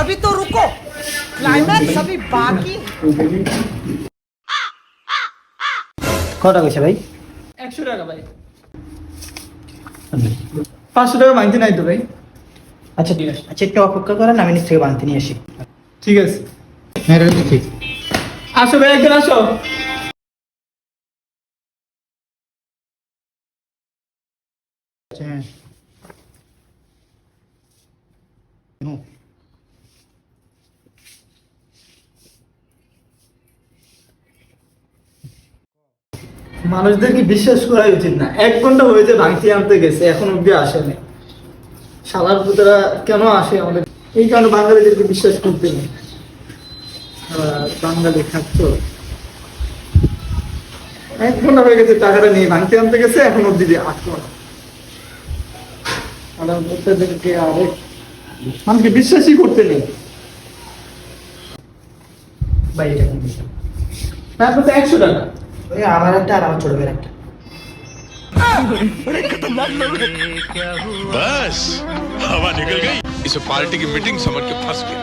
अभी तो रुको, क्लाइमैक्स अभी बाकी। কটা কইছে ভাই? 100 টাকা ভাই। 500 টাকা ভাঙতে নাই তো ভাই। আচ্ছা ঠিক আছে, আচ্ছা একটু অপেক্ষা করেন, আমি নিচ থেকে বানতে নিয়ে আসি। ঠিক আছে, হ্যাঁ দেখি। আসো ভাই, একজন আসো। আচ্ছা হ্যাঁ। নো। মানুষদেরকে বিশ্বাস করাই উচিত না। 1 ঘন্টা হয়েছে ভাঙতি আনতে গেছে, এখন অব্দি আসেনি। শালার পুতরা কেন আসে আমাদের? এই কারণে বাঙালিদেরকে বিশ্বাস করতে নেই। বাঙালি থাকতো 1 ঘন্টা হয়ে গেছে, টাকাটা নিয়ে ভাঙতি আনতে গেছে, এখন অব্দি আসলো না। মানুষকে বিশ্বাসই করতে নেই। ভাই এটা কি? তারপর তো 100 টাকা। ওই আমার একটা আর আমার ছোট ভাইয়ের একটা। बस हवा निकल गई। इसे पार्टी की मीटिंग समझ के फंस गया।